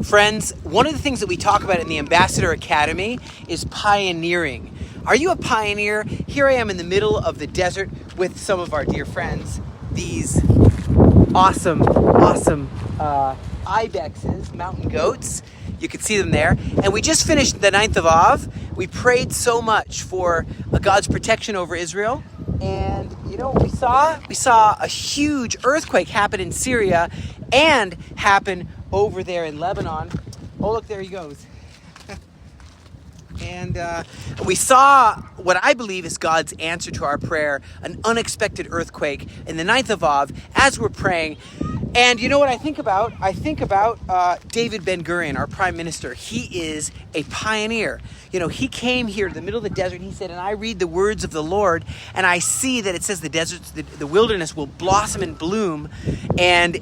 Friends, one of the things that we talk about in the Ambassador Academy is pioneering. Are you a pioneer? Here I am in the middle of the desert with some of our dear friends, these awesome ibexes, mountain goats. You can see them there. And we just finished the 9th of Av. We prayed so much for God's protection over Israel. And you know what we saw? We saw a huge earthquake happen in Syria and happen over there in Lebanon. Oh, look, there he goes. And we saw what I believe is God's answer to our prayer, an unexpected earthquake in the 9th of Av as we're praying. And you know what I think about? I think about David Ben-Gurion, our prime minister. He is a pioneer. You know, he came here to the middle of the desert, and he said, and I read the words of the Lord, and I see that it says the deserts, the wilderness will blossom and bloom. And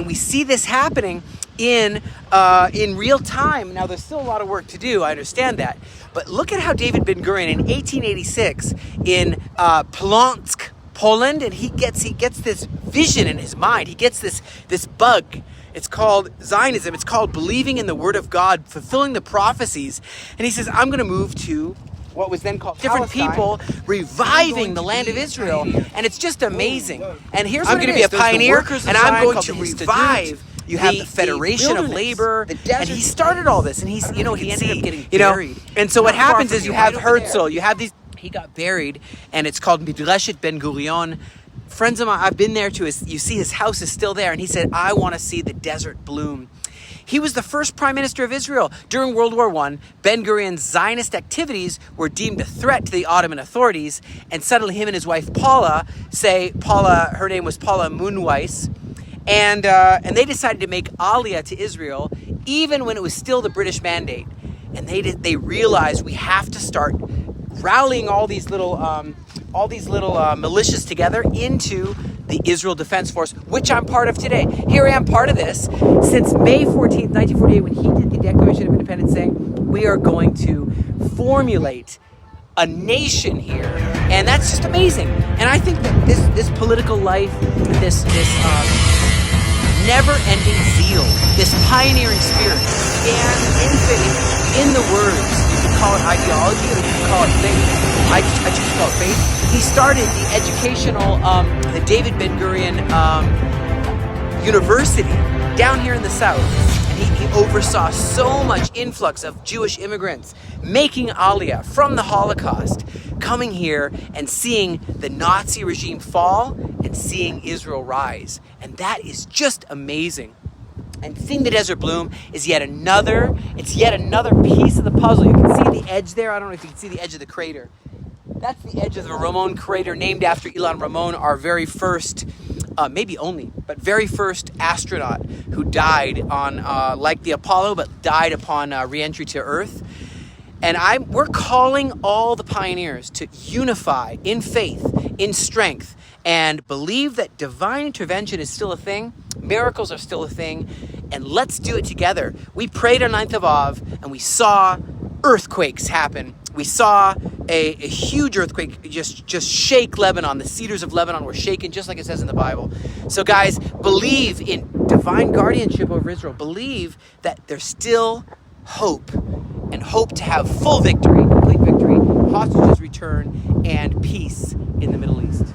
we see this happening in real time. Now, there's still a lot of work to do. I understand that. But look at how David Ben-Gurion in 1886 in Polotsk, Poland, and he gets this vision in his mind. He gets this bug. It's called Zionism. It's called believing in the word of God, fulfilling the prophecies. And he says, I'm going to move to what was then called different Palestine, people reviving the land of Israel. And it's just amazing. And here's what I'm going to be a pioneer, and I'm going to revive. You have the Federation of Labor, and he started all this, and he ended up getting buried. And so what happens is you have Herzl, you have these. He got buried, and it's called Midreshet Ben-Gurion. Friends of mine, I've been there too. You see his house is still there, and he said, I want to see the desert bloom. He was the first prime minister of Israel. During World War I, Ben-Gurion's Zionist activities were deemed a threat to the Ottoman authorities, and suddenly him and his wife Paula, her name was Paula Munweiss, and they decided to make Aliyah to Israel, even when it was still the British mandate. And they realized we have to start rallying all these little militias together into the Israel Defense Force, which I'm part of today. Here I am, part of this since May 14th, 1948, when he did the Declaration of Independence, saying we are going to formulate a nation here, and that's just amazing. And I think that this political life, this never-ending zeal, this pioneering spirit, and in faith, in the words. You can call it ideology, or you can call it faith. I choose to call it faith. He started the educational, the David Ben-Gurion University down here in the South, and he oversaw so much influx of Jewish immigrants making Aliyah from the Holocaust, coming here and seeing the Nazi regime fall and seeing Israel rise. And that is just amazing. And seeing the desert bloom is yet another piece of the puzzle. You can see the edge there. I don't know if you can see the edge of the crater. That's the edge of the Ramon crater, named after Ilan Ramon, our very first, maybe only, but very first astronaut who died on, like the Apollo, but died upon re-entry to Earth. And we're calling all the pioneers to unify in faith, in strength, and believe that divine intervention is still a thing, miracles are still a thing, and let's do it together. We prayed on 9th of Av, and we saw earthquakes happen. We saw a huge earthquake just shake Lebanon. The cedars of Lebanon were shaken, just like it says in the Bible. So guys, believe in divine guardianship over Israel. Believe that there's still hope, and hope to have full victory, complete victory, hostages return, and peace in the Middle East.